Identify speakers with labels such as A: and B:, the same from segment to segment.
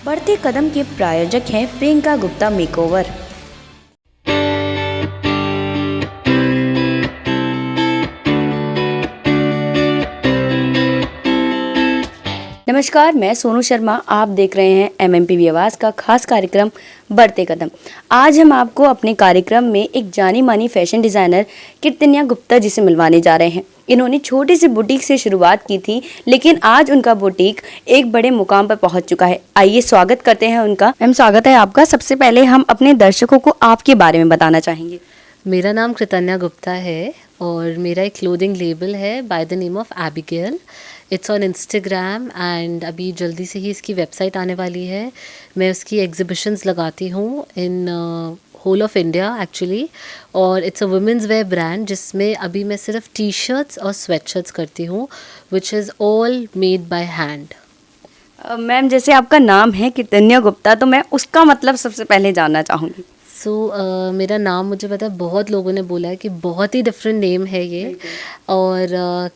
A: बढ़ते कदम के प्रायोजक हैं प्रियंका गुप्ता मेकओवर। नमस्कार, मैं सोनू शर्मा। आप देख रहे हैं MMPV आवाज़ का खास कार्यक्रम बढ़ते कदम। आज हम आपको अपने कार्यक्रम में एक जानी मानी फैशन डिज़ाइनर कीर्तनिया गुप्ता जी से मिलवाने जा रहे हैं। इन्होंने छोटी सी बुटीक से शुरुआत की थी, लेकिन आज उनका बुटीक एक बड़े मुकाम पर पहुंच चुका है। आइए स्वागत करते हैं उनका। मैम, स्वागत है आपका। सबसे पहले हम अपने दर्शकों को आपके बारे में बताना चाहेंगे।
B: मेरा नाम कीर्तनिया गुप्ता है और मेरा एक क्लोथिंग लेबल है by the name of Abigail. It's on Instagram and अभी जल्दी से ही इसकी वेबसाइट आने वाली है। मैं उसकी एग्जिबिशंस लगाती हूँ in whole of India actually, और it's a women's wear brand जिसमें अभी मैं सिर्फ टी शर्ट्स और स्वेट शर्ट्स करती हूँ, which is all made by hand.
A: Ma'am, जैसे आपका नाम है कीर्तनिया गुप्ता, तो मैं उसका मतलब सबसे पहले जानना चाहूँगी।
B: मेरा नाम मुझे पता है बहुत लोगों ने बोला है कि बहुत ही डिफरेंट नेम है ये, और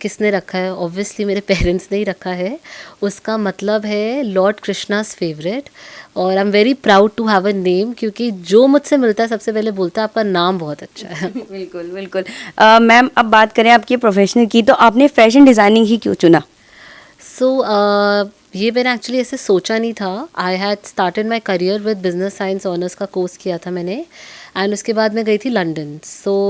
B: किसने रखा है? ऑब्वियसली मेरे पेरेंट्स ने ही रखा है। उसका मतलब है लॉर्ड कृष्णास फेवरेट, और I am very proud to have a name, क्योंकि जो मुझसे मिलता है सबसे पहले बोलता है आपका नाम बहुत अच्छा है।
A: बिल्कुल बिल्कुल। मैम, अब बात करें आपके प्रोफेशनल की, तो आपने फैशन डिज़ाइनिंग ही क्यों चुना?
B: ये मैंने एक्चुअली ऐसे सोचा नहीं था। I had started my career with business science honours का कोर्स किया था मैंने, एंड उसके बाद मैं गई थी लंदन।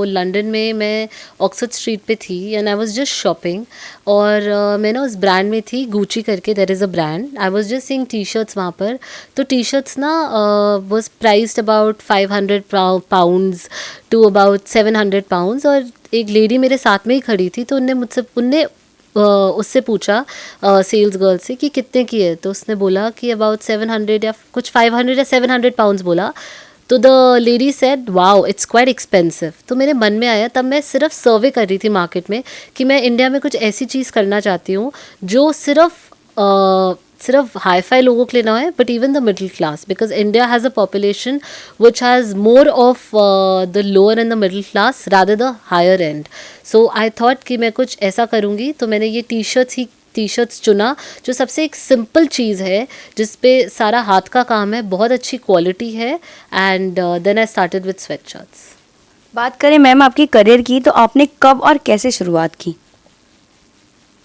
B: लंदन में मैं ऑक्सफोर्ड स्ट्रीट पे थी and I was just shopping, और मैं ना उस ब्रांड में थी, गुची करके there is a brand. I was just seeing T shirts वहाँ पर। तो टी शर्ट्स ना was priced about 500 pounds to about 700 pounds, और एक लेडी मेरे साथ में ही खड़ी थी, तो उनने उससे पूछा सेल्स गर्ल से कि कितने की है, तो उसने बोला कि अबाउट 700 या कुछ 500 या 700 पाउंड्स बोला। तो the lady said wow it's quite expensive. तो मेरे मन में आया, तब मैं सिर्फ सर्वे कर रही थी मार्केट में कि मैं इंडिया में कुछ ऐसी चीज़ करना चाहती हूँ जो सिर्फ हाई फाई लोगों के लिए ना है, but even the middle class, because India has a population which has more of the lower end the middle class rather the higher end. So I thought कि मैं कुछ ऐसा करूँगी, तो मैंने ये टी शर्ट्स चुना, जो सबसे एक सिंपल चीज़ है जिस पे सारा हाथ का काम है, बहुत अच्छी क्वालिटी है, and then I started with sweatshirts.
A: बात करें मैम आपके करियर की, तो आपने कब और कैसे शुरुआत की?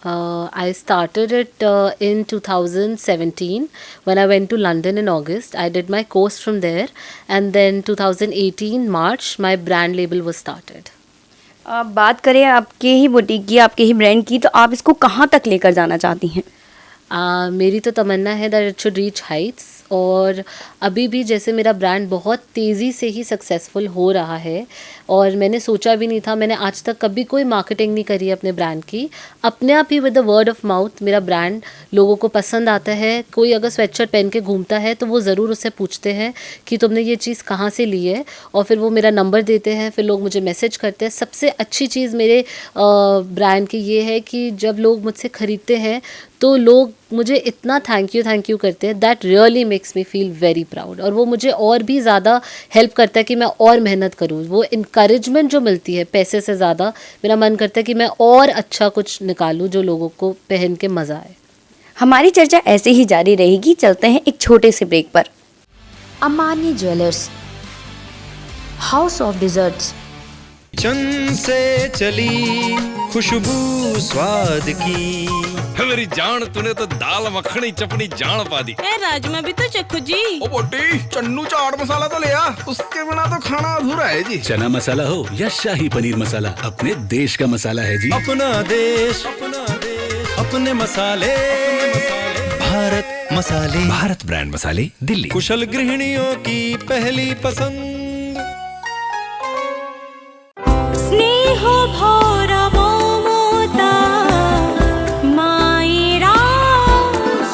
B: I started it in 2017 when I went to London in August. I did my course from there, and then 2018 March my brand label was started.
A: बात करें आपके ही बुटीक की, आपके ही ब्रांड की, तो आप इसको कहाँ तक लेकर जाना चाहती हैं?
B: मेरी तो तमन्ना है that it should reach Heights, और अभी भी जैसे मेरा ब्रांड बहुत तेज़ी से ही सक्सेसफुल हो रहा है, और मैंने सोचा भी नहीं था, मैंने आज तक कभी कोई मार्केटिंग नहीं करी है अपने ब्रांड की। अपने आप ही with the word of mouth मेरा ब्रांड लोगों को पसंद आता है। कोई अगर स्वेटशर्ट पहन के घूमता है तो वो ज़रूर उससे पूछते हैं कि तुमने ये चीज़ कहाँ से ली है, और फिर वो मेरा नंबर देते हैं, फिर लोग मुझे मैसेज करते हैं। सबसे अच्छी चीज़ मेरे ब्रांड की ये है कि जब लोग मुझसे ख़रीदते हैं तो लोग मुझे इतना थैंक यू करते हैं, that really makes me feel very proud, और वो मुझे और भी ज़्यादा हेल्प करता है कि मैं और मेहनत करूँ। वो इनकरेजमेंट जो मिलती है पैसे से ज़्यादा, मेरा मन करता है कि मैं और अच्छा कुछ निकालूँ जो लोगों को पहन के मज़ा आए।
A: हमारी चर्चा ऐसे ही जारी रहेगी। चलते हैं एक छोटे से ब्रेक पर। अमानी ज्वेलर्स, हाउस ऑफ डिजर्ट्स।
C: चंद से चली खुशबू स्वाद की,
D: मेरी जान तूने तो दाल मखनी चपनी जान पा दी।
E: ए राजमा भी तो चखो जी।
F: ओ बोटी, चन्नू चाट मसाला तो ले आ, उसके बिना तो खाना अधूरा है जी।
G: चना मसाला हो या शाही पनीर मसाला, अपने देश का मसाला है जी।
C: अपना देश अपने मसाले, भारत मसाले,
G: भारत ब्रांड मसाले, दिल्ली।
C: कुशल गृहिणियों की पहली पसंद।
E: स्नेह भरा ममता मायरा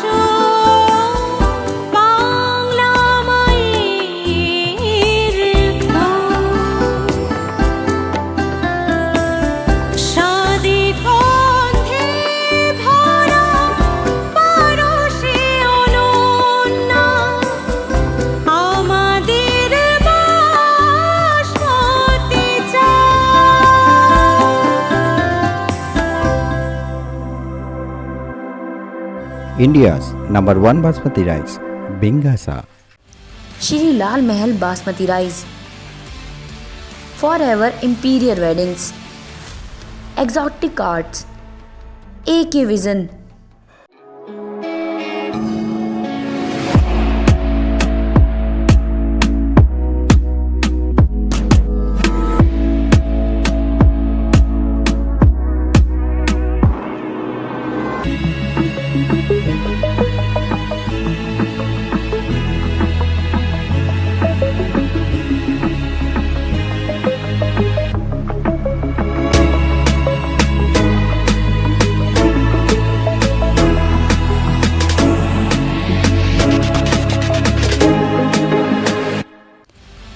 E: जो बांग्ला माয়ের शादी गंधे भरा পরশে অনন্যা আমাদের বাসতে
H: India's #1 basmati rice, बिंगासा,
A: Shri Lal Mahal basmati rice, for ever imperial weddings, exotic arts, AK vision.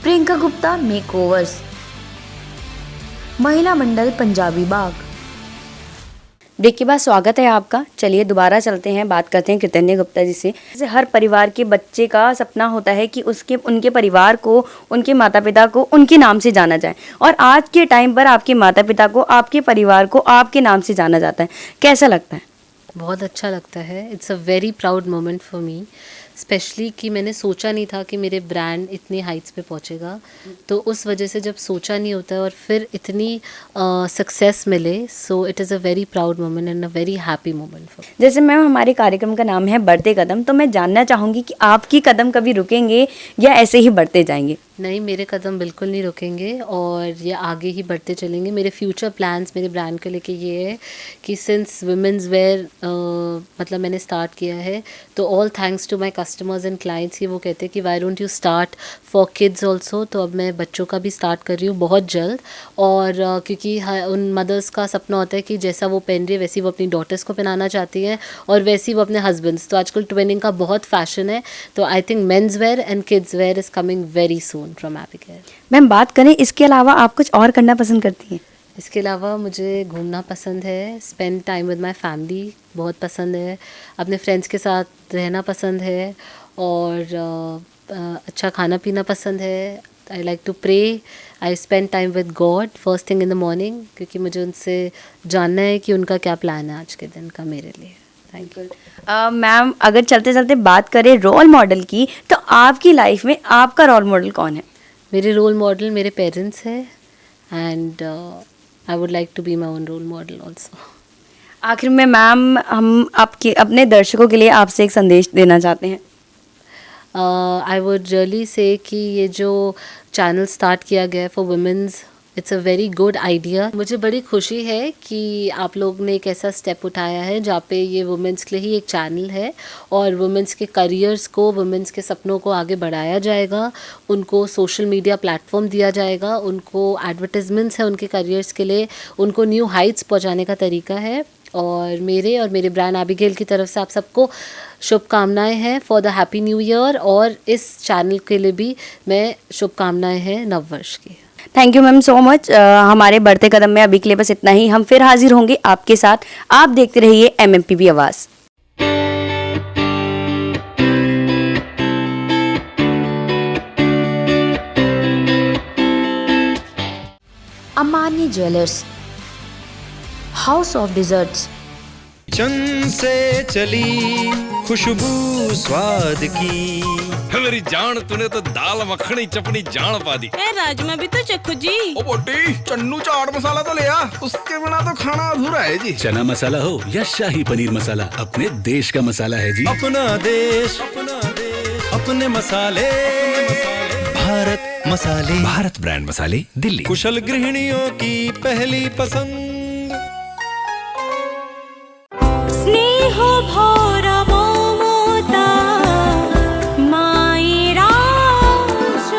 A: Priyanka Gupta makeovers, महिला मंडल पंजाबी बाग। ब्रेक के बाद स्वागत है आपका। चलिए दोबारा चलते हैं, बात करते हैं कृतन्या गुप्ता जी से। जैसे हर परिवार के बच्चे का सपना होता है कि उनके परिवार को, उनके माता पिता को उनके नाम से जाना जाए, और आज के टाइम पर आपके माता पिता को, आपके परिवार को आपके नाम से जाना जाता है। कैसा लगता है?
B: बहुत अच्छा लगता है। It's a very proud moment for me, specially कि मैंने सोचा नहीं था कि मेरे ब्रांड इतनी हाइट्स पे पहुंचेगा। तो उस वजह से जब सोचा नहीं होता है और फिर इतनी सक्सेस मिले, so it is a very proud moment and a very happy moment for.
A: जैसे मैम हमारे कार्यक्रम का नाम है बढ़ते कदम, तो मैं जानना चाहूँगी कि आपकी कदम कभी रुकेंगे या ऐसे ही बढ़ते जाएंगे?
B: नहीं, मेरे कदम बिल्कुल नहीं रुकेंगे और ये आगे ही बढ़ते चलेंगे। मेरे फ्यूचर प्लान्स मेरे ब्रांड को लेके ये है कि सिंस वुमेंस वेयर मतलब मैंने स्टार्ट किया है, तो all thanks to my customers and clients, कि वो कहते हैं कि why don't you start for kids also. तो अब मैं बच्चों का भी स्टार्ट कर रही हूँ बहुत जल्द। और क्योंकि उन मदर्स का सपना होता है कि जैसा वो पहन रही है वैसी वो अपनी डॉटर्स को पहनाना चाहती हैं, और वैसी वो अपने हस्बैंड्स। तो आजकल ट्विनिंग का बहुत फैशन है, तो I think men's wear and kids where is coming very soon from Abigail.
A: Ma'am बात करें इसके अलावा आप कुछ और करना पसंद करती हैं?
B: इसके अलावा मुझे घूमना पसंद है, spend time with my family बहुत पसंद है, अपने फ्रेंड्स के साथ रहना पसंद है, और अच्छा खाना पीना पसंद है। I like to pray, I spend time with God first thing in the morning, क्योंकि मुझे उनसे जानना है कि उनका क्या प्लान है आज के दिन का मेरे लिए। Thank you.
A: मैम अगर चलते चलते बात करें रोल मॉडल की, तो आपकी लाइफ में आपका रोल मॉडल कौन है?
B: मेरे रोल मॉडल मेरे पेरेंट्स हैं, and I would like to be my own role model also.
A: आखिर में मैम हम आपके अपने दर्शकों के लिए आपसे एक संदेश देना चाहते हैं।
B: आई वुड रियली से कि ये जो चैनल स्टार्ट किया गया है for women's, it's a very good idea. मुझे बड़ी खुशी है कि आप लोग ने एक ऐसा स्टेप उठाया है जहाँ पे ये वुमेंस के लिए ही एक चैनल है, और वुमेंस के करियर्स को, वुमेंस के सपनों को आगे बढ़ाया जाएगा, उनको सोशल मीडिया प्लेटफॉर्म दिया जाएगा, उनको एडवर्टाइजमेंट्स है उनके करियर्स के लिए, उनको न्यू हाइट्स पहुँचाने का तरीका है। और मेरे ब्रांड एबिगेल की तरफ से आप सबको शुभकामनाएं हैं for the happy new year, और इस चैनल के लिए भी मैं शुभकामनाएं हैं नववर्ष की।
A: Thank you ma'am so much. हमारे बढ़ते कदम में अभी के लिए बस इतना ही। हम फिर हाजिर होंगे आपके साथ। आप देखते रहिए MMPV आवाज़। अमानी ज्वेलर्स, हाउस ऑफ डिजर्ट्स,
C: चंद से चली खुशबू स्वाद की।
D: मेरी जान तूने तो दाल मखनी चपनी जान पा दी।
E: ए राजमा भी तो चखो जी।
F: ओ बोटी, चन्नू चाट मसाला तो ले आ, उसके बिना तो खाना अधूरा है जी।
G: चना मसाला हो या शाही पनीर मसाला, अपने देश का मसाला है जी।
C: अपना देश, अपने मसाले, भारत मसाले।
D: भारत ब्रांड मसाले, दिल्ली।
C: कुशल गृहिणियों की पहली पसंद।
E: स्नेह भरा ममता मायेर आँचल,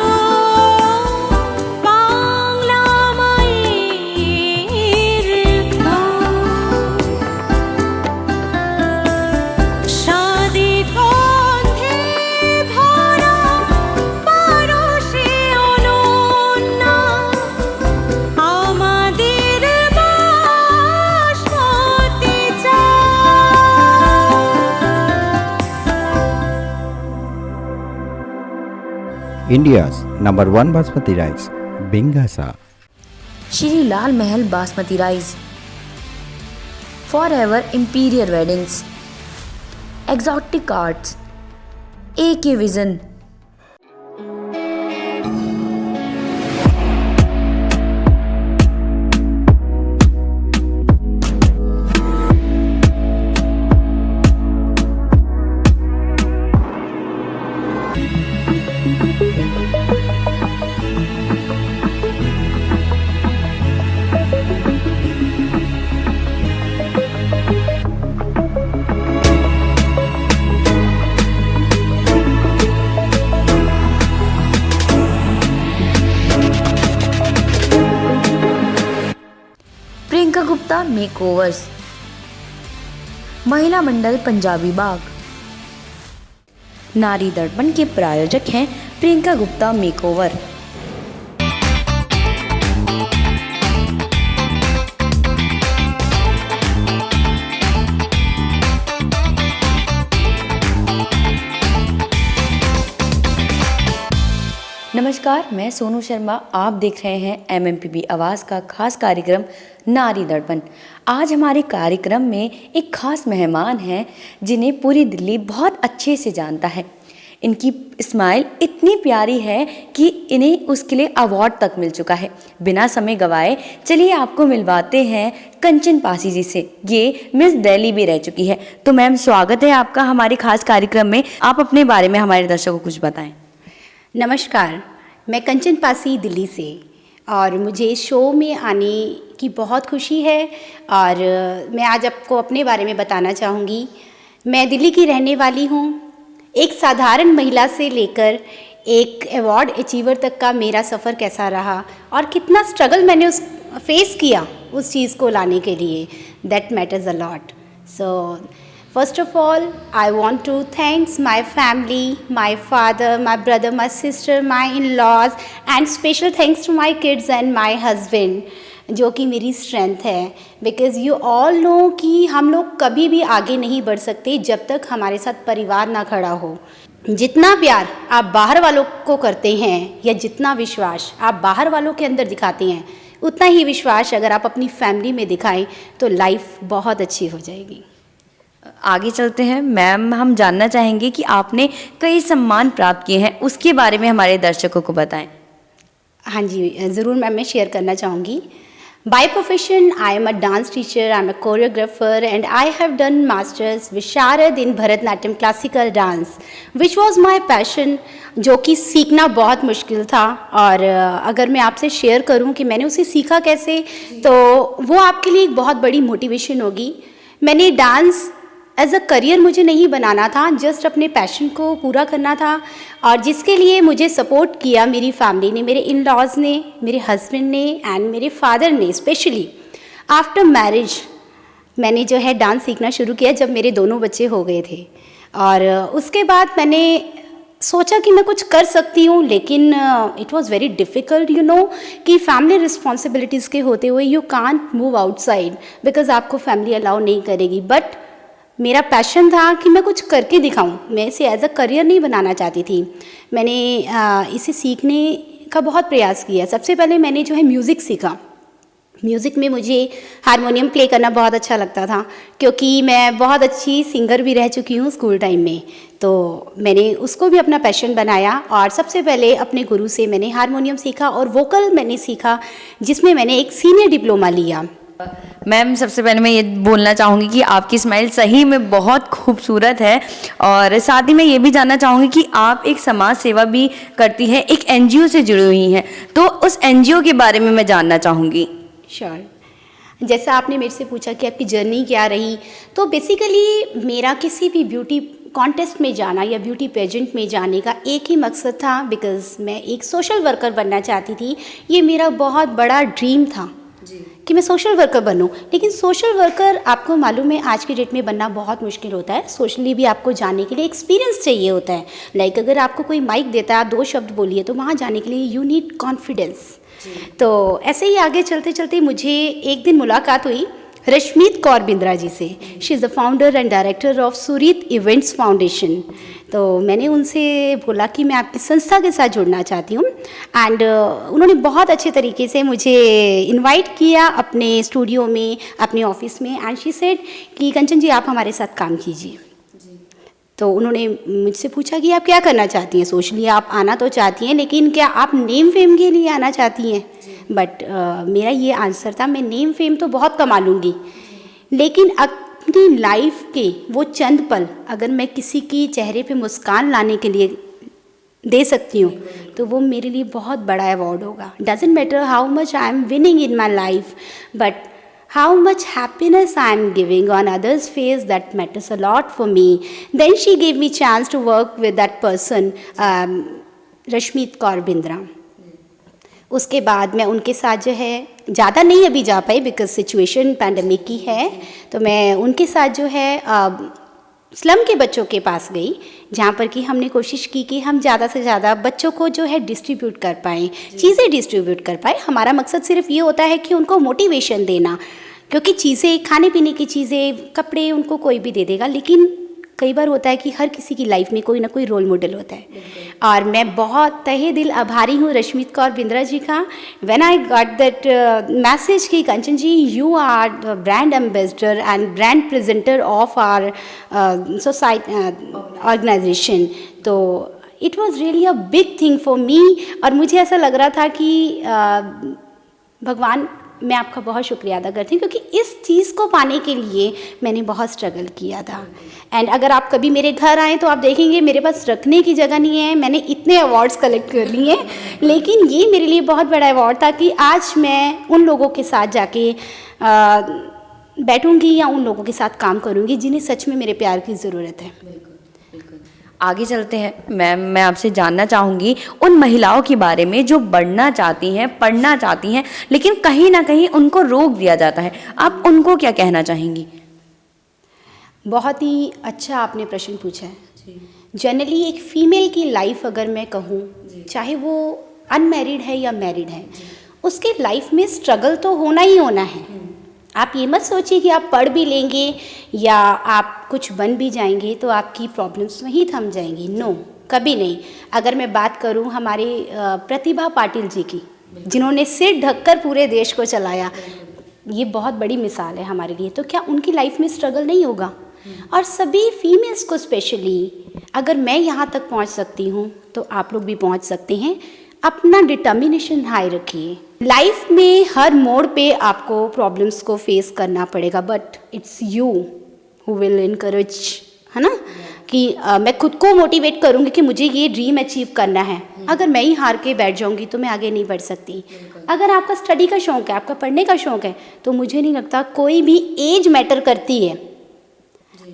E: बांगला मायेर গান, স্বাদে গন্ধে ভরা পরশে অনন্য, আমাদের বাসমতি চাল।
H: India's #1 basmati rice, बिंगासा,
A: Shri Lal Mahal basmati rice, for ever imperial weddings, exotic arts, एक ही विजन। प्रियंका गुप्ता मेकओवर्स, महिला मंडल पंजाबी बाग। नारी दर्पण के प्रायोजक हैं प्रियंका गुप्ता मेकओवर। नमस्कार, मैं सोनू शर्मा। आप देख रहे हैं MMPB आवाज़ का खास कार्यक्रम नारी दर्पण। आज हमारे कार्यक्रम में एक खास मेहमान हैं जिन्हें पूरी दिल्ली बहुत अच्छे से जानता है। इनकी स्माइल इतनी प्यारी है कि इन्हें उसके लिए अवार्ड तक मिल चुका है। बिना समय गवाए चलिए आपको मिलवाते हैं कंचन पासी जी से। ये मिस दिल्ली भी रह चुकी है। तो मैम, स्वागत है आपका हमारे खास कार्यक्रम में। आप अपने बारे में हमारे दर्शकों को कुछ बताएं।
I: नमस्कार, मैं कंचन पासी दिल्ली से, और मुझे इस शो में आने की बहुत खुशी है। और मैं आज आपको अपने बारे में बताना चाहूँगी। मैं दिल्ली की रहने वाली हूँ। एक साधारण महिला से लेकर एक अवार्ड अचीवर तक का मेरा सफ़र कैसा रहा और कितना स्ट्रगल मैंने फेस किया उस चीज़ को लाने के लिए, that matters a lot. So first of all, I want to thanks my family, my father, my brother, my sister, my in-laws, and special thanks to my kids and my husband, जो कि मेरी strength है। Because you all know कि हम लोग कभी भी आगे नहीं बढ़ सकते जब तक हमारे साथ परिवार ना खड़ा हो। जितना प्यार आप बाहर वालों को करते हैं या जितना विश्वास आप बाहर वालों के अंदर दिखाते हैं, उतना ही विश्वास अगर आप अपनी फैमिली में दिखाएं तो लाइफ बहुत अच्छी हो जाएगी।
A: आगे चलते हैं मैम। हम जानना चाहेंगे कि आपने कई सम्मान प्राप्त किए हैं, उसके बारे में हमारे दर्शकों को बताएं।
I: हाँ जी, ज़रूर मैम, मैं शेयर करना चाहूँगी। By profession I am a dance teacher, I am a choreographer, and I have done masters Visharad in Bharatanatyam classical dance which was my passion, जो कि सीखना बहुत मुश्किल था। और अगर मैं आपसे शेयर करूँ कि मैंने उसे सीखा कैसे, तो वो आपके लिए एक बहुत बड़ी मोटिवेशन होगी। मैंने डांस एज अ करियर मुझे नहीं बनाना था, जस्ट अपने पैशन को पूरा करना था, और जिसके लिए मुझे सपोर्ट किया मेरी फैमिली ने, मेरे इन लॉज ने, मेरे हस्बैंड ने एंड मेरे फादर ने। स्पेशली आफ्टर मैरिज मैंने जो है डांस सीखना शुरू किया जब मेरे दोनों बच्चे हो गए थे। और उसके बाद मैंने सोचा कि मैं कुछ कर सकती हूँ, लेकिन it was very difficult you know कि फैमिली रिस्पॉन्सिबिलिटीज़ के होते हुए you can't move outside because आपको फैमिली अलाउ नहीं करेगी। बट मेरा पैशन था कि मैं कुछ करके दिखाऊं। मैं इसे एज अ करियर नहीं बनाना चाहती थी। मैंने इसे सीखने का बहुत प्रयास किया। सबसे पहले मैंने जो है म्यूज़िक सीखा। म्यूज़िक में मुझे हारमोनियम प्ले करना बहुत अच्छा लगता था, क्योंकि मैं बहुत अच्छी सिंगर भी रह चुकी हूँ स्कूल टाइम में। तो मैंने उसको भी अपना पैशन बनाया, और सबसे पहले अपने गुरु से मैंने हारमोनियम सीखा और वोकल मैंने सीखा, जिसमें मैंने एक सीनियर डिप्लोमा लिया।
A: मैम, सबसे पहले मैं ये बोलना चाहूँगी कि आपकी स्माइल सही में बहुत खूबसूरत है, और साथ ही मैं ये भी जानना चाहूँगी कि आप एक समाज सेवा भी करती हैं, एक NGO से जुड़ी हुई हैं, तो उस NGO के बारे में मैं जानना चाहूँगी।
I: श्योर। जैसा आपने मेरे से पूछा कि आपकी जर्नी क्या रही, तो बेसिकली मेरा किसी भी ब्यूटी कॉन्टेस्ट में जाना या ब्यूटी पेजेंट में जाने का एक ही मकसद था, बिकॉज़ मैं एक सोशल वर्कर बनना चाहती थी। ये मेरा बहुत बड़ा ड्रीम था कि मैं सोशल वर्कर बनूं। लेकिन सोशल वर्कर आपको मालूम है आज की डेट में बनना बहुत मुश्किल होता है। सोशली भी आपको जाने के लिए एक्सपीरियंस चाहिए होता है। लाइक अगर आपको कोई माइक देता है, आप 2 शब्द बोलिए, तो वहाँ जाने के लिए यू नीड कॉन्फिडेंस। तो ऐसे ही आगे चलते चलते मुझे एक दिन मुलाकात हुई रश्मीत कौर बिंद्रा जी से। She is the founder and director of Surit events foundation. तो मैंने उनसे बोला कि मैं आपकी संस्था के साथ जुड़ना चाहती हूँ, एंड उन्होंने बहुत अच्छे तरीके से मुझे इनवाइट किया अपने स्टूडियो में, अपने ऑफिस में, एंड शी सेड कि कंचन जी आप हमारे साथ काम कीजिए। तो उन्होंने मुझसे पूछा कि आप क्या करना चाहती हैं, सोशली आप आना तो चाहती हैं लेकिन क्या आप नेम फेम के लिए आना चाहती हैं। बट मेरा ये आंसर था, मैं नेम फेम तो बहुत कमा लूँगी लेकिन अपनी लाइफ के वो चंद पल अगर मैं किसी की चेहरे पे मुस्कान लाने के लिए दे सकती हूँ तो वो मेरे लिए बहुत बड़ा अवार्ड होगा। Doesn't matter how much I am winning in my life, but how much happiness I am giving on others' face, that matters a lot for me. Then she gave me chance to work with that person, Rashmeet Kaur Bindra. उसके बाद मैं उनके साथ जो है ज़्यादा नहीं अभी जा पाई बिकॉज सिचुएशन पैंडमिक की है, तो मैं उनके साथ जो है स्लम के बच्चों के पास गई जहाँ पर कि हमने कोशिश की कि हम ज़्यादा से ज़्यादा बच्चों को जो है डिस्ट्रीब्यूट कर पाएँ, चीज़ें डिस्ट्रीब्यूट कर पाएँ। हमारा मकसद सिर्फ ये होता है कि उनको मोटिवेशन देना, क्योंकि चीज़ें खाने पीने की चीज़ें, कपड़े उनको कोई भी दे देगा, लेकिन कई बार होता है कि हर किसी की लाइफ में कोई ना कोई रोल मॉडल होता है। और मैं बहुत तहे दिल आभारी हूँ रश्मीत कौर बिंद्रा जी का। When I got that message कि Kanchan ji you are the brand ambassador and brand presenter of our society organisation, तो it was really a big thing for me. और मुझे ऐसा लग रहा था कि भगवान मैं आपका बहुत शुक्रिया अदा करती हूँ, क्योंकि इस चीज़ को पाने के लिए मैंने बहुत स्ट्रगल किया था। एंड अगर आप कभी मेरे घर आएँ तो आप देखेंगे मेरे पास रखने की जगह नहीं है, मैंने इतने अवार्ड्स कलेक्ट कर लिए हैं, लेकिन ये मेरे लिए बहुत बड़ा अवार्ड था कि आज मैं उन लोगों के साथ जाके बैठूंगी या उन लोगों के साथ काम करूंगी जिन्हें सच में मेरे प्यार की ज़रूरत है।
A: आगे चलते हैं मैम, मैं आपसे जानना चाहूँगी उन महिलाओं के बारे में जो बढ़ना चाहती हैं, पढ़ना चाहती हैं, लेकिन कहीं ना कहीं उनको रोक दिया जाता है, आप उनको क्या कहना चाहेंगी?
I: बहुत ही अच्छा आपने प्रश्न पूछा है। जनरली एक फ़ीमेल की लाइफ अगर मैं कहूँ, चाहे वो अनमैरिड है या मैरिड है, उसके लाइफ में स्ट्रगल तो होना ही होना है। आप ये मत सोचिए कि आप पढ़ भी लेंगे या आप कुछ बन भी जाएंगे तो आपकी प्रॉब्लम्स वहीं थम जाएंगी। नो, कभी नहीं। अगर मैं बात करूं हमारे प्रतिभा पाटिल जी की, जिन्होंने सिर ढककर पूरे देश को चलाया, ये बहुत बड़ी मिसाल है हमारे लिए। तो क्या उनकी लाइफ में स्ट्रगल नहीं होगा? और सभी फीमेल्स को स्पेशली, अगर मैं यहाँ तक पहुँच सकती हूँ तो आप लोग भी पहुँच सकते हैं। अपना डिटर्मिनेशन हाई रखिए। लाइफ में हर मोड़ पे आपको प्रॉब्लम्स को फेस करना पड़ेगा, but it's you who will encourage, है ना, कि मैं खुद को मोटिवेट करूँगी कि मुझे ये ड्रीम अचीव करना है। अगर मैं ही हार के बैठ जाऊँगी तो मैं आगे नहीं बढ़ सकती। अगर आपका स्टडी का शौक़ है, आपका पढ़ने का शौक़ है, तो मुझे नहीं लगता कोई भी एज मैटर करती है।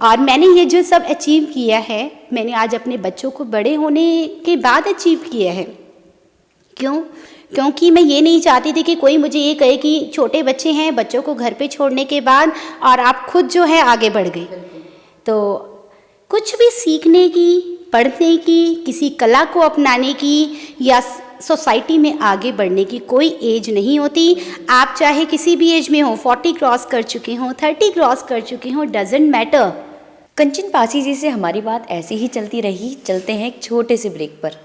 I: और मैंने ये जो सब अचीव किया है, मैंने आज अपने बच्चों को बड़े होने के बाद अचीव किया है। क्यों? क्योंकि मैं ये नहीं चाहती थी कि कोई मुझे ये कहे कि छोटे बच्चे हैं, बच्चों को घर पे छोड़ने के बाद और आप खुद जो है आगे बढ़ गए। तो कुछ भी सीखने की, पढ़ने की, किसी कला को अपनाने की या सोसाइटी में आगे बढ़ने की कोई एज नहीं होती। आप चाहे किसी भी एज में हो, 40 क्रॉस कर चुके हों, 30 क्रॉस कर चुके हों, डजेंट मैटर।
A: कंचन पासी जी से हमारी बात ऐसे ही चलती रही। चलते हैं एक छोटे से ब्रेक पर।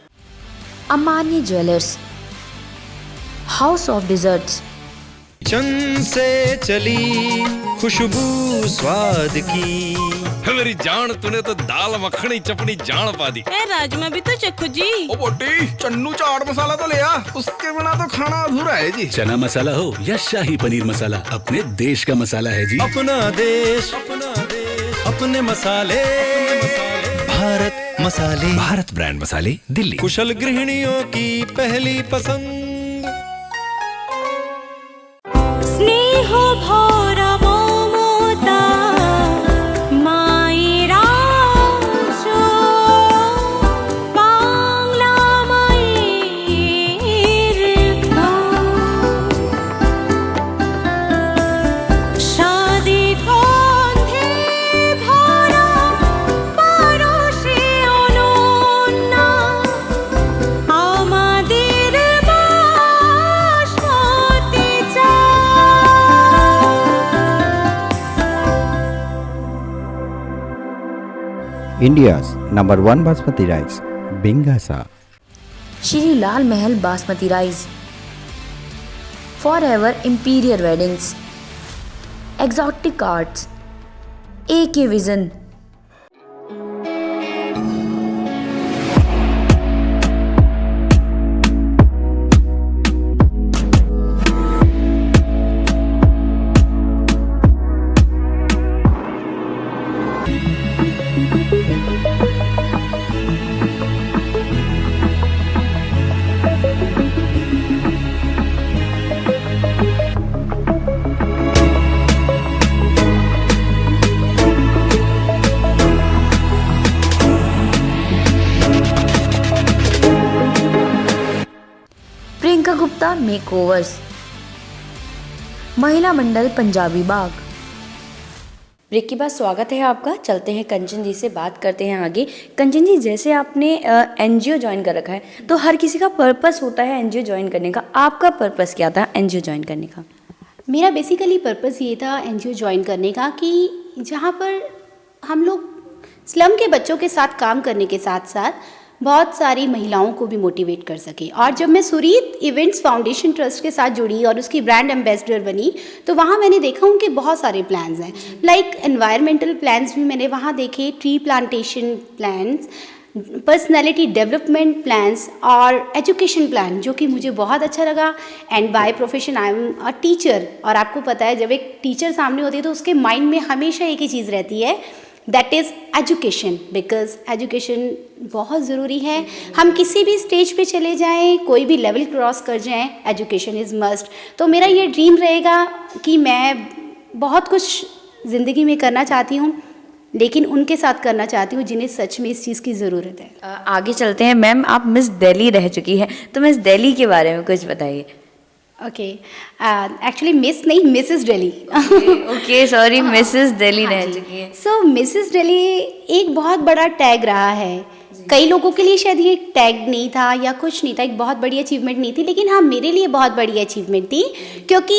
A: अमान्य ज्वेलर्स, हाउस ऑफ डिजर्ट्स,
C: चंद से चली खुशबू स्वाद की।
D: मेरी जान, तूने तो दाल मखनी चपनी जान पा दी।
E: ए राजमा भी तो चखो जी।
F: ओ बोटी, चन्नू चाट मसाला तो ले आ, उसके बिना तो खाना अधूरा है जी।
G: चना मसाला हो या शाही पनीर मसाला, अपने देश का मसाला है जी।
C: अपना देश, अपने मसाले, भारत मसाले।
G: भारत ब्रांड मसाले, दिल्ली।
C: कुशल गृहिणियों की पहली पसंद।
E: स्नेह भरा ममता मायेर आँचल, बांगला मायेर गान। স্বাদে গন্ধে ভরা পরশে অনন্যা, আমাদের বাসমতি চাল।
H: India's number 1 basmati rice, Bingasa.
A: Shri Lal Mahal basmati rice, for ever imperial weddings, exotic arts, AK vision. Makeovers, महिला मंडल पंजाबी बाग। ब्रेक के बाद स्वागत है आपका। चलते हैं कंचन जी से, बात करते हैं आगे। कंचन जी, जैसे आपने एनजीओ ज्वाइन कर रखा है, तो हर किसी का पर्पस होता है एनजीओ ज्वाइन करने का। आपका पर्पस क्या था एनजीओ ज्वाइन करने का?
I: मेरा बेसिकली पर्पस ये था एनजीओ ज्वाइन करने का कि जहाँ पर हम लोग स्लम के बच्चों के साथ काम करने के साथ साथ बहुत सारी महिलाओं को भी मोटिवेट कर सके। और जब मैं सुरीत इवेंट्स फाउंडेशन ट्रस्ट के साथ जुड़ी और उसकी ब्रांड एम्बेसडर बनी, तो वहाँ मैंने देखा उनके बहुत सारे प्लान्स हैं, लाइक एनवायरमेंटल प्लान्स भी मैंने वहाँ देखे, tree plantation plans, personality development plans और एजुकेशन प्लान, जो कि मुझे बहुत अच्छा लगा। And by profession I am a teacher. और आपको पता है, जब एक टीचर सामने होती है तो उसके माइंड में हमेशा एक ही चीज़ रहती है, that is education, because education बहुत ज़रूरी है। हम किसी भी स्टेज पे चले जाएं, कोई भी लेवल क्रॉस कर जाएं, एजुकेशन इज़ मस्ट। तो मेरा ये ड्रीम रहेगा कि मैं बहुत कुछ ज़िंदगी में करना चाहती हूँ, लेकिन उनके साथ करना चाहती हूँ जिन्हें सच में इस चीज़ की ज़रूरत है।
A: आगे चलते हैं। मैम, आप मिस दिल्ली रह चुकी है, तो मिस दिल्ली के बारे में कुछ बताइए।
I: ओके, एक्चुअली मिस नहीं, Mrs Delhi.
A: Okay, sorry, Mrs Delhi रह चुकी है।
I: सो मिसेस दिल्ली एक बहुत बड़ा टैग रहा है। कई लोगों के लिए शायद ये टैग नहीं था या कुछ नहीं था, एक बहुत बड़ी अचीवमेंट नहीं थी, लेकिन हाँ, मेरे लिए बहुत बड़ी अचीवमेंट थी, क्योंकि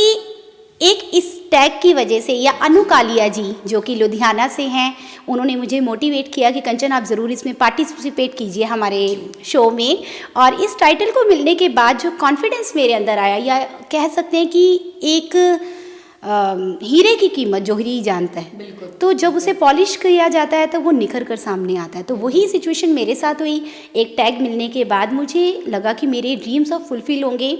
I: एक इस टैग की वजह से, या अनु कालिया जी जो कि लुधियाना से हैं, उन्होंने मुझे मोटिवेट किया कि कंचन आप ज़रूर इसमें पार्टिसिपेट कीजिए हमारे शो में। और इस टाइटल को मिलने के बाद जो कॉन्फिडेंस मेरे अंदर आया, या कह सकते हैं कि एक हीरे की कीमत जो हीरे जानता है, तो जब उसे पॉलिश किया जाता है तो वो निखर कर सामने आता है। तो वही सिचुएशन मेरे साथ हुई। एक टैग मिलने के बाद मुझे लगा कि मेरे ड्रीम्स अब फुलफिल होंगे।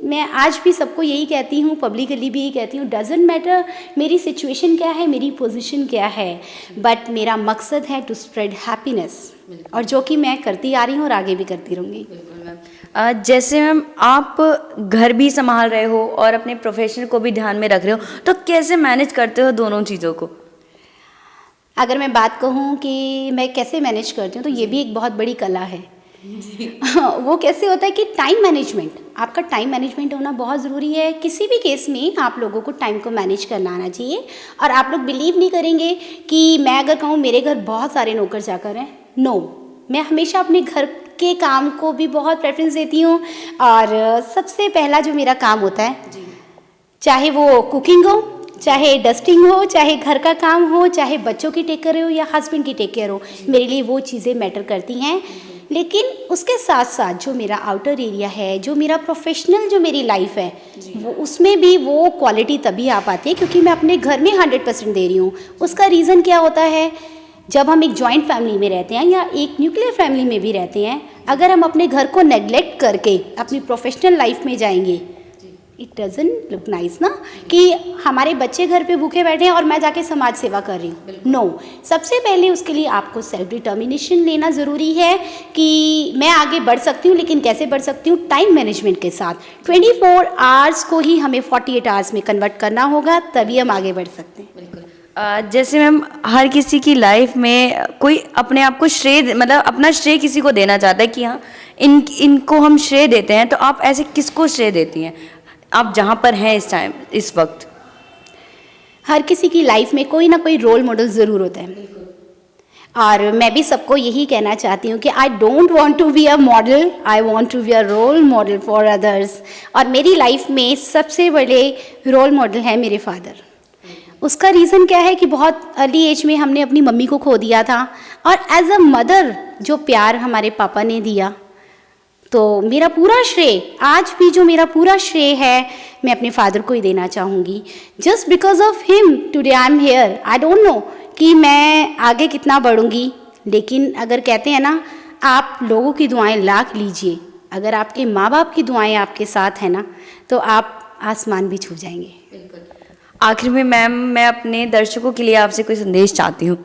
I: मैं आज भी सबको यही कहती हूँ, पब्लिकली भी यही कहती हूँ, डजेंट मैटर मेरी सिचुएशन क्या है, मेरी पोजीशन क्या है, बट मेरा मकसद है टू स्प्रेड हैप्पीनेस, और जो कि मैं करती आ रही हूँ और आगे भी करती रहूँगी।
A: जैसे मैम, आप घर भी संभाल रहे हो और अपने प्रोफेशन को भी ध्यान में रख रहे हो, तो कैसे मैनेज करते हो दोनों चीज़ों को?
I: अगर मैं बात कहूँ कि मैं कैसे मैनेज करती हूँ, तो ये भी एक बहुत बड़ी कला है। वो कैसे होता है कि टाइम मैनेजमेंट, आपका टाइम मैनेजमेंट होना बहुत ज़रूरी है। किसी भी केस में आप लोगों को टाइम को मैनेज करना आना चाहिए। और आप लोग बिलीव नहीं करेंगे कि मैं अगर कहूँ मेरे घर बहुत सारे नौकर चाकर हैं, नो, मैं हमेशा अपने घर के काम को भी बहुत प्रेफरेंस देती हूँ। और सबसे पहला जो मेरा काम होता है, चाहे वो कुकिंग हो, चाहे डस्टिंग हो, चाहे घर का काम हो, चाहे बच्चों की टेक केयर हो या हस्बैंड की टेक केयर हो, मेरे लिए वो चीज़ें मैटर करती हैं। लेकिन उसके साथ साथ जो मेरा आउटर एरिया है, जो मेरा प्रोफेशनल जो मेरी लाइफ है, वो उसमें भी वो क्वालिटी तभी आ पाती है क्योंकि मैं अपने घर में 100% दे रही हूँ। उसका रीज़न क्या होता है, जब हम एक जॉइंट फैमिली में रहते हैं या एक न्यूक्लियर फैमिली में भी रहते हैं, अगर हम अपने घर को नेग्लेक्ट करके अपनी प्रोफेशनल लाइफ में जाएंगे, इट डजंट लुक नाइस ना, कि हमारे बच्चे घर पे भूखे बैठे हैं और मैं जाके समाज सेवा कर रही हूँ। नो, सबसे पहले उसके लिए आपको सेल्फ डिटर्मिनेशन लेना ज़रूरी है कि मैं आगे बढ़ सकती हूँ, लेकिन कैसे बढ़ सकती हूँ, टाइम मैनेजमेंट के साथ। 24 आवर्स को ही हमें 48 आवर्स में कन्वर्ट करना होगा, तभी हम आगे बढ़ सकते हैं।
A: जैसे मैम, हर किसी की लाइफ में कोई अपने आप को श्रेय, मतलब अपना श्रेय किसी को देना चाहता है कि हाँ इनको हम श्रेय देते हैं, तो आप ऐसे किसको श्रेय देती हैं आप जहाँ पर हैं इस टाइम, इस वक्त?
I: हर किसी की लाइफ में कोई ना कोई रोल मॉडल ज़रूर होता है, और मैं भी सबको यही कहना चाहती हूँ कि I don't want to be a model, I want to be a role model for others. और मेरी लाइफ में सबसे बड़े रोल मॉडल है मेरे फादर। उसका रीज़न क्या है कि बहुत अर्ली एज में हमने अपनी मम्मी को खो दिया था, और एज अ मदर जो प्यार हमारे पापा ने दिया, तो मेरा पूरा श्रेय, आज भी जो मेरा पूरा श्रेय है, मैं अपने फादर को ही देना चाहूँगी। Just because of him today I am here. I don't know कि मैं आगे कितना बढ़ूँगी, लेकिन अगर कहते हैं ना, आप लोगों की दुआएं लाख लीजिए, अगर आपके माँ बाप की दुआएं आपके साथ हैं ना, तो आप आसमान भी छू जाएंगे।
A: आखिर में मैम, मैं अपने दर्शकों के लिए आपसे कोई संदेश चाहती हूँ।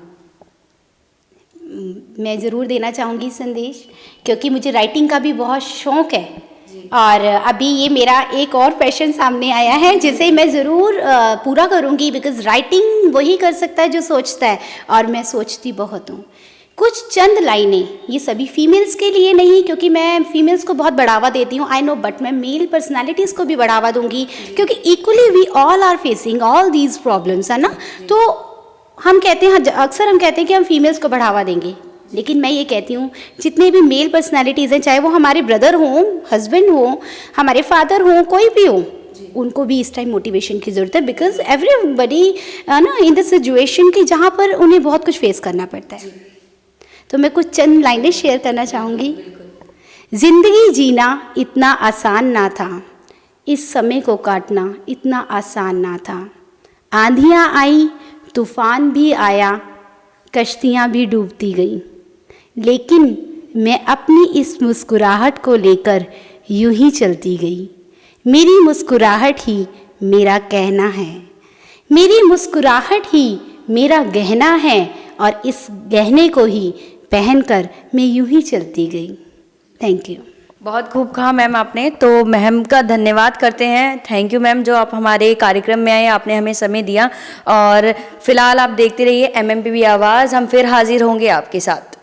I: मैं ज़रूर देना चाहूँगी संदेश, क्योंकि मुझे राइटिंग का भी बहुत शौक़ है, और अभी ये मेरा एक और पैशन सामने आया है जिसे मैं ज़रूर पूरा करूँगी, बिकॉज़ राइटिंग वही कर सकता है जो सोचता है, और मैं सोचती बहुत हूँ। कुछ चंद लाइनें, ये सभी फीमेल्स के लिए नहीं क्योंकि मैं फीमेल्स को बहुत बढ़ावा देती हूँ, आई नो, बट मैं मेल पर्सनालिटीज़ को भी बढ़ावा दूंगी क्योंकि equally we all are facing all these problems, है ना। तो हम कहते हैं, अक्सर हम कहते हैं कि हम फीमेल्स को बढ़ावा देंगे, लेकिन मैं ये कहती हूँ जितने भी मेल पर्सनालिटीज़ हैं, चाहे वो हमारे ब्रदर हों, हस्बैंड हों, हमारे फादर हों, कोई भी हो, उनको भी इस टाइम मोटिवेशन की ज़रूरत है बिकॉज एवरीबडी ना इन द सिचुएशन कि जहाँ पर उन्हें बहुत कुछ फेस करना पड़ता है। तो मैं कुछ चंद लाइनें शेयर करना चाहूँगी। ज़िंदगी जीना इतना आसान ना था, इस समय को काटना इतना आसान ना था। आंधियाँ आई, तूफान भी आया, कश्तियाँ भी डूबती गईं, लेकिन मैं अपनी इस मुस्कुराहट को लेकर यूं ही चलती गई। मेरी मुस्कुराहट ही मेरा कहना है, मेरी मुस्कुराहट ही मेरा गहना है, और इस गहने को ही पहनकर मैं यूं ही चलती गई। Thank you.
A: बहुत खूब कहा मैम आपने, तो मैम का धन्यवाद करते हैं। थैंक यू मैम, जो आप हमारे कार्यक्रम में आए, आपने हमें समय दिया। और फिलहाल आप देखते रहिए MMPV आवाज़, हम फिर हाजिर होंगे आपके साथ।